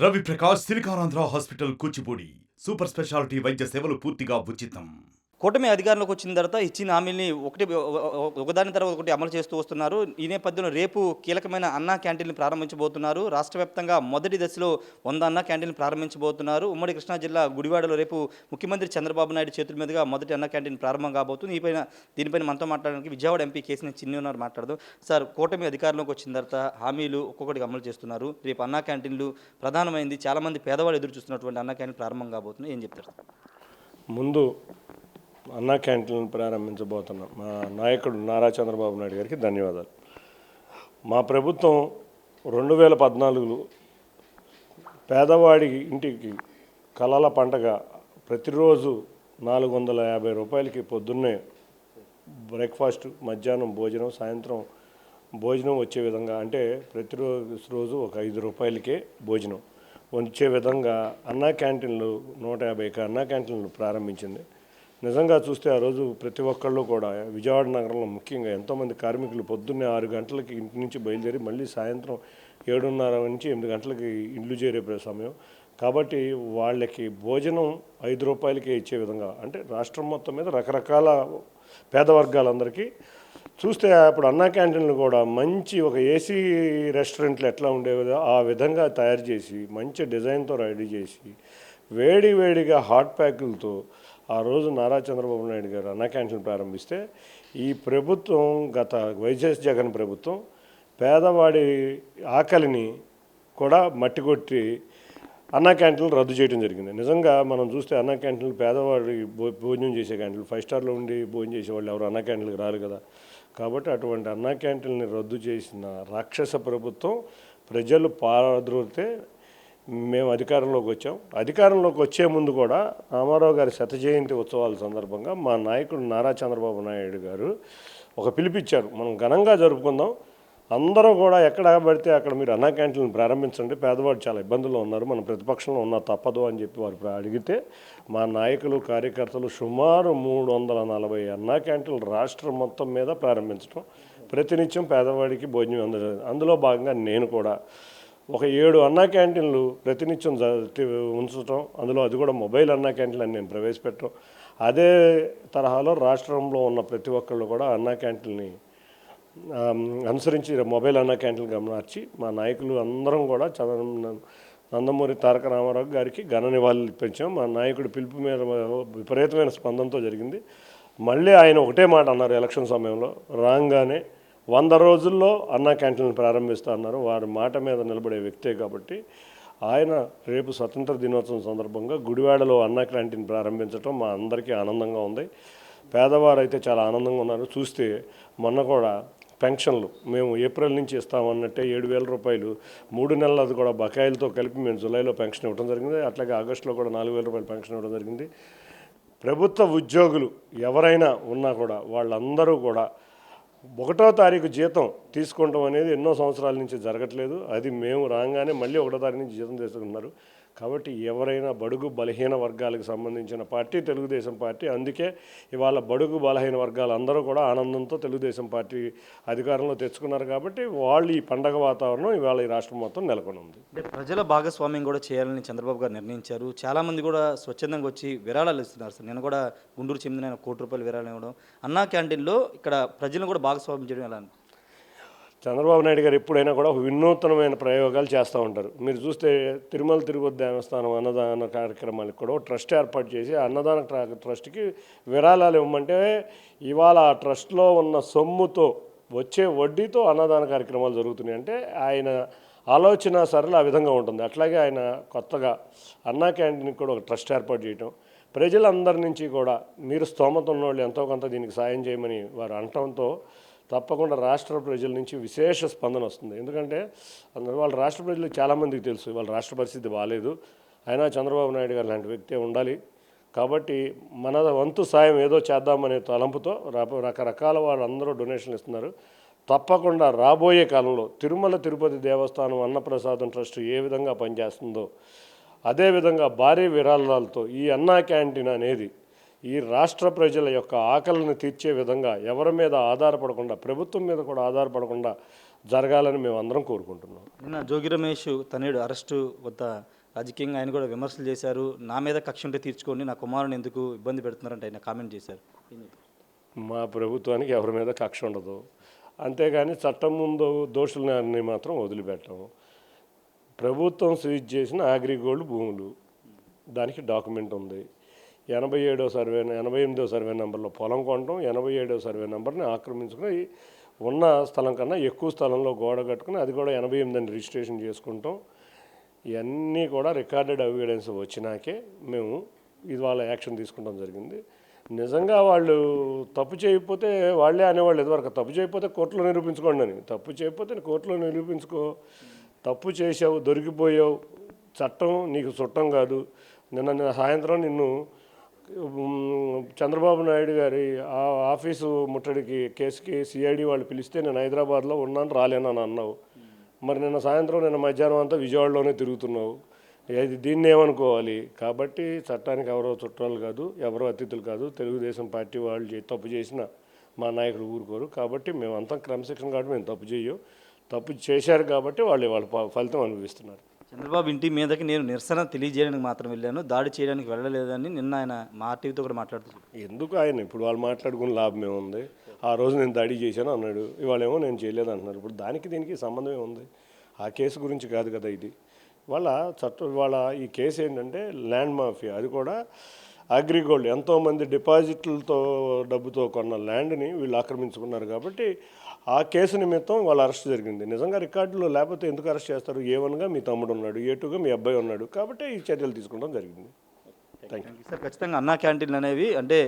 Ravi Prakash Siliconandhra hospital Kuchipudi super speciality వైద్య సేవలు పూర్తిగా ఉచితం. కూటమి అధికారంలోకి వచ్చిన తర్వాత ఇచ్చిన హామీల్ని ఒకదాని తర్వాత ఒకటి అమలు చేస్తూ వస్తున్నారు. ఈ నేపథ్యంలో రేపు కీలకమైన అన్నా క్యాంటీన్‌ని ప్రారంభించబోతున్నారు. రాష్ట్ర వ్యాప్తంగా మొదటి దశలో 100 అన్నా క్యాంటీన్‌లు ప్రారంభించబోతున్నారు. ఉమ్మడి కృష్ణా జిల్లా గుడివాడలో రేపు ముఖ్యమంత్రి చంద్రబాబు నాయుడు చేతుల మీదుగా మొదటి అన్నా క్యాంటీన్ ప్రారంభం కాబోతుంది. దీనిపైన మనతో మాట్లాడడానికి విజయవాడ ఎంపీ కేశినేని చిన్ని ఉన్నారు, మాట్లాడదాం. సార్, కూటమి అధికారంలోకి వచ్చిన తర్వాత హామీలు ఒక్కొక్కటిగా అమలు చేస్తున్నారు. రేపు అన్నా క్యాంటీన్‌లు ప్రధానమైంది. చాలామంది పేదవాళ్ళు ఎదురు చూస్తున్నటువంటి అన్నా క్యాంటీన్ ప్రారంభం కాబోతున్నాయి. ఏం చెప్తారు? ముందు అన్నా క్యాంటీన్లను ప్రారంభించబోతున్నాం మా నాయకుడు నారా చంద్రబాబు నాయుడు గారికి ధన్యవాదాలు. మా ప్రభుత్వం 2014లో పేదవాడి ఇంటికి కలల పంటగ ప్రతిరోజు 450 రూపాయలకి పొద్దున్నే బ్రేక్ఫాస్ట్, మధ్యాహ్నం భోజనం, సాయంత్రం భోజనం వచ్చే విధంగా, అంటే ప్రతిరోజు ఒక 5 రూపాయలకే భోజనం వచ్చే విధంగా అన్నా క్యాంటీన్లు 150 అన్నా క్యాంటీన్లు ప్రారంభించింది. నిజంగా చూస్తే ఆ రోజు ప్రతి ఒక్కళ్ళు కూడా విజయవాడ నగరంలో ముఖ్యంగా ఎంతోమంది కార్మికులు పొద్దున్నే 6 గంటలకి ఇంటి నుంచి బయలుదేరి మళ్ళీ సాయంత్రం 7:30 నుంచి 8 గంటలకి ఇండ్లు చేరే సమయం కాబట్టి వాళ్ళకి భోజనం 5 రూపాయలకే ఇచ్చే విధంగా, అంటే రాష్ట్రం మొత్తం మీద రకరకాల పేద వర్గాలందరికీ చూస్తే అప్పుడు అన్నా క్యాంటీన్లు కూడా మంచి ఒక ఏసీ రెస్టారెంట్లు ఎట్లా ఉండేదో ఆ విధంగా తయారు చేసి మంచి డిజైన్తో రెడీ చేసి వేడిగా హాట్ ప్యాకులతో ఆ రోజు నారా చంద్రబాబు నాయుడు గారు అన్నా క్యాంటీన్లు ప్రారంభిస్తే ఈ ప్రభుత్వం, గత వైఎస్ జగన్ ప్రభుత్వం పేదవాడి ఆకలిని కూడా మట్టికొట్టి అన్నా క్యాంటీన్లు రద్దు చేయడం జరిగింది. నిజంగా మనం చూస్తే అన్నా క్యాంటీన్లు పేదవాడి భోజనం చేసే క్యాంటీన్లు, 5 స్టార్లో ఉండి భోజనం చేసేవాళ్ళు ఎవరు అన్నా క్యాంటీన్లకు రారు కదా. కాబట్టి అటువంటి అన్నా క్యాంటీన్ని రద్దు చేసిన రాక్షస ప్రభుత్వం ప్రజలు పారద్రోలితే మేము అధికారంలోకి వచ్చాం. అధికారంలోకి వచ్చే ముందు కూడా రామారావు గారి 100వ జయంతి ఉత్సవాల సందర్భంగా మా నాయకుడు నారా చంద్రబాబు నాయుడు గారు ఒక పిలిపిచ్చారు, మనం ఘనంగా జరుపుకుందాం, అందరూ కూడా ఎక్కడ పడితే అక్కడ మీరు అన్నా క్యాంటీన్లు ప్రారంభించండి, పేదవాడు చాలా ఇబ్బందుల్లో ఉన్నారు, మన ప్రతిపక్షంలో ఉన్నా తప్పదు అని చెప్పి వారు అడిగితే మా నాయకులు, కార్యకర్తలు సుమారు 340 అన్నా క్యాంటీన్లు రాష్ట్రం మొత్తం మీద ప్రారంభించడం, ప్రతినిత్యం పేదవాడికి భోజనం అందజేయడం. అందులో భాగంగా నేను కూడా ఒక 7 అన్నా క్యాంటీన్లు ప్రతినిత్యం ఉంచడం, అందులో అది కూడా మొబైల్ అన్నా క్యాంటీన్లు అని నేను ప్రవేశపెట్టడం, అదే తరహాలో రాష్ట్రంలో ఉన్న ప్రతి ఒక్కళ్ళు కూడా అన్నా క్యాంటీన్ని అనుసరించి మొబైల్ అన్నా క్యాంటీన్లు గమనించి మా నాయకులు అందరం కూడా నందమూరి తారక రామారావు గారికి ఘన నివాళులు ఇప్పించాం. మా నాయకుడు పిలుపు మీద విపరీతమైన స్పందనతో జరిగింది. మళ్ళీ ఆయన ఒకటే మాట అన్నారు ఎలక్షన్ సమయంలో, రాగానే 100 రోజుల్లో అన్నా క్యాంటీన్లు ప్రారంభిస్తా అన్నారు. వారి మాట మీద నిలబడే వ్యక్తే కాబట్టి ఆయన రేపు స్వతంత్ర దినోత్సవం సందర్భంగా గుడివాడలో అన్నా క్యాంటీన్ ప్రారంభించడం మా అందరికీ ఆనందంగా ఉంది. పేదవారు అయితే చాలా ఆనందంగా ఉన్నారు. చూస్తే మొన్న కూడా పెన్షన్లు మేము ఏప్రిల్ నుంచి ఇస్తామన్నట్టే 7,000 రూపాయలు 3 నెలలు అది కూడా బకాయిలతో కలిపి మేము జూలైలో పెన్షన్ ఇవ్వడం జరిగింది. అట్లాగే ఆగస్టులో కూడా 4,000 రూపాయలు పెన్షన్ ఇవ్వడం జరిగింది. ప్రభుత్వ ఉద్యోగులు ఎవరైనా ఉన్నా కూడా వాళ్ళందరూ కూడా 1వ తారీఖు జీతం తీసుకుంటాం అనేది ఎన్నో సంవత్సరాల నుంచి జరగట్లేదు. అది మేము రాగానే మళ్ళీ 1వ తారీఖు నుంచి జీతం తీసుకున్నారు. కాబట్టి ఎవరైనా బడుగు బలహీన వర్గాలకు సంబంధించిన పార్టీ తెలుగుదేశం పార్టీ. అందుకే ఇవాళ బడుగు బలహీన వర్గాలు అందరూ కూడా ఆనందంతో తెలుగుదేశం పార్టీ అధికారంలో తెచ్చుకున్నారు. కాబట్టి వాళ్ళు ఈ పండగ వాతావరణం ఇవాళ ఈ రాష్ట్రం మొత్తం నెలకొని ఉంది. అంటే ప్రజల భాగస్వామ్యం కూడా చేయాలని చంద్రబాబు గారు నిర్ణయించారు. చాలామంది కూడా స్వచ్ఛందంగా వచ్చి విరాళాలు ఇస్తున్నారు. సార్, నేను కూడా గుంటూరు చెందిన ₹1,00,00,000 విరాళం ఇవ్వడం, అన్నా క్యాంటీన్లో ఇక్కడ ప్రజలను కూడా భాగస్వామ్యం చేయడం ఎలా? చంద్రబాబు నాయుడు గారు ఎప్పుడైనా కూడా వినూత్నమైన ప్రయోగాలు చేస్తూ ఉంటారు. మీరు చూస్తే తిరుమల తిరుపతి దేవస్థానం అన్నదాన కార్యక్రమాలకు కూడా ట్రస్ట్ ఏర్పాటు చేసి అన్నదాన ట్రస్ట్కి విరాళాలు ఇవ్వమంటే ఇవాళ ఆ ట్రస్ట్లో ఉన్న సొమ్ముతో వచ్చే వడ్డీతో అన్నదాన కార్యక్రమాలు జరుగుతున్నాయి. అంటే ఆయన ఆలోచన సరళ ఆ విధంగా ఉంటుంది. అట్లాగే ఆయన కొత్తగా అన్నా క్యాంటీన్కి కూడా ఒక ట్రస్ట్ ఏర్పాటు చేయటం, ప్రజలందరి నుంచి కూడా మీరు స్తోమత ఉన్నవాళ్ళు ఎంతో కొంత దీనికి సాయం చేయమని వారు అనటంతో తప్పకుండా రాష్ట్ర ప్రజల నుంచి విశేష స్పందన వస్తుంది. ఎందుకంటే వాళ్ళ రాష్ట్ర ప్రజలకు చాలామందికి తెలుసు వాళ్ళ రాష్ట్ర పరిస్థితి బాగాలేదు, అయినా చంద్రబాబు నాయుడు గారు లాంటి వ్యక్తే ఉండాలి. కాబట్టి మన వంతు సాయం ఏదో చేద్దామనే తలంపుతో రకరకాల వాళ్ళందరూ డొనేషన్లు ఇస్తున్నారు. తప్పకుండా రాబోయే కాలంలో తిరుమల తిరుపతి దేవస్థానం అన్నప్రసాదం ట్రస్ట్ ఏ విధంగా పనిచేస్తుందో అదేవిధంగా భారీ విరాళాలతో ఈ అన్నా క్యాంటీన్ అనేది ఈ రాష్ట్ర ప్రజల యొక్క ఆకలిని తీర్చే విధంగా ఎవరి మీద ఆధారపడకుండా, ప్రభుత్వం మీద కూడా ఆధారపడకుండా జరగాలని మేము అందరం కోరుకుంటున్నాం. నిన్న జోగి రమేష్ తనయుడు అరెస్టు వద్ద రాజకీయంగా ఆయన కూడా విమర్శలు చేశారు. నా మీద కక్ష ఉంటే తీర్చుకోండి, నా కుమారుని ఎందుకు ఇబ్బంది పెడుతున్నారంటే ఆయన కామెంట్ చేశారు. మా ప్రభుత్వానికి ఎవరి మీద కక్ష ఉండదు, అంతేగాని చట్టం ముందు దోషులని మాత్రం వదిలిపెట్టము. ప్రభుత్వం సీజ్ చేసిన అగ్రిగోల్డ్ భూములు, దానికి డాక్యుమెంట్ ఉంది. 88వ సర్వే నెంబర్లో పొలం కొనడం, 87వ సర్వే నెంబర్ని ఆక్రమించుకుని ఉన్న స్థలం కన్నా ఎక్కువ స్థలంలో గోడ కట్టుకుని అది కూడా 88 అని రిజిస్ట్రేషన్ చేసుకుంటాం. ఇవన్నీ కూడా రికార్డెడ్ ఎవిడెన్స్ వచ్చినాకే మేము ఇవాళ యాక్షన్ తీసుకుంటాం జరిగింది. నిజంగా వాళ్ళు తప్పు చేయకపోతే వాళ్ళే అనేవాళ్ళు ఇదివరకు, తప్పు చేయకపోతే కోర్టులో నిరూపించుకోండి అని. తప్పు చేయకపోతే కోర్టులో నిరూపించుకో, తప్పు చేసావు, దొరికిపోయావు, చట్టం నీకు చుట్టం కాదు. నిన్న సాయంత్రం నిన్ను చంద్రబాబు నాయుడు గారి ఆ ఆఫీసు ముట్టడికి కేసుకి సిఐడి వాళ్ళు పిలిస్తే నేను హైదరాబాద్లో ఉన్నాను రాలేనని అన్నావు. మరి నిన్న సాయంత్రం నిన్న మధ్యాహ్నం అంతా విజయవాడలోనే తిరుగుతున్నావు. దీన్ని ఏమనుకోవాలి? కాబట్టి చట్టానికి ఎవరో చుట్టాలు కాదు, ఎవరో అతిథులు కాదు. తెలుగుదేశం పార్టీ వాళ్ళు తప్పు చేసిన మా నాయకులు ఊరుకోరు. కాబట్టి మేమంతా క్రమశిక్షణ కాబట్టి మేము తప్పు చెయ్యం. తప్పు చేశారు కాబట్టి వాళ్ళ ఫలితం అనుభవిస్తున్నారు. చంద్రబాబు ఇంటి మీదకి నేను నిరసన తెలియజేయడానికి మాత్రం వెళ్ళాను, దాడి చేయడానికి వెళ్ళలేదని నిన్న ఆయన మా టీవీతో కూడా మాట్లాడుతున్నారు. ఎందుకు ఆయన ఇప్పుడు వాళ్ళు మాట్లాడుకుని లాభం ఏముంది? ఆ రోజు నేను దాడి చేశాను అన్నాడు, ఇవాళేమో నేను చేయలేదు అంటున్నారు. ఇప్పుడు దానికి దీనికి సంబంధం ఏముంది? ఆ కేసు గురించి కాదు కదా ఇది. వాళ్ళ ఈ కేసు ఏంటంటే ల్యాండ్ మాఫియా, అది కూడా అగ్రిగోల్డ్. ఎంతోమంది డిపాజిట్లతో డబ్బుతో కొన్న ల్యాండ్ని వీళ్ళు ఆక్రమించుకున్నారు. కాబట్టి ఆ కేసు నిమిత్తం వాళ్ళ అరెస్ట్ జరిగింది. నిజంగా రికార్డులో లేకపోతే ఎందుకు అరెస్ట్ చేస్తారు? A1గా మీ తమ్ముడు ఉన్నాడు, A2గా మీ అబ్బాయి ఉన్నాడు. కాబట్టి ఈ చర్యలు తీసుకోవడం జరిగింది. Thank you sir. ఖచ్చితంగా అన్నా క్యాంటీన్లు అనేవి అంటే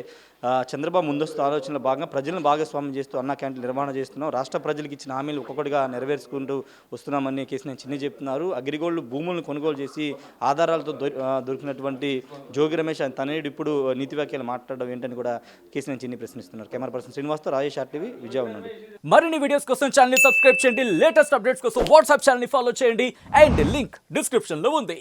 చంద్రబాబు ముందస్తు ఆలోచనలో భాగంగా ప్రజలను భాగస్వామ్యం చేస్తూ అన్నా క్యాంటీన్ నిర్వహణ చేస్తున్నాం. రాష్ట్ర ప్రజలకు ఇచ్చిన హామీలు ఒక్కొక్కటిగా నెరవేర్చుకుంటూ వస్తున్నామని కేసీఆర్ చిన్ని చెప్తున్నారు. అగ్రిగోల్డ్ భూములను కొనుగోలు చేసి ఆధారాలతో దొరికినటువంటి జోగి రమేష్ తనయుడు ఇప్పుడు నీతి వ్యాఖ్యలు మాట్లాడడం ఏంటని కూడా కేసీఆర్ చిన్ని ప్రశ్నిస్తున్నారు. కెమెరా పర్సన్ శ్రీనివాస్తో రాజేష్ RTV విజయవాడ నుండి. మరిన్ని వీడియోస్ కోసం ఛానల్ సబ్స్క్రైబ్ చేయండి, లేటెస్ట్ అప్డేట్స్ కోసం వాట్సాప్ ఛానల్ ఫాలో చేయండి అండ్ లింక్ డిస్క్రిప్షన్ లో ఉంది.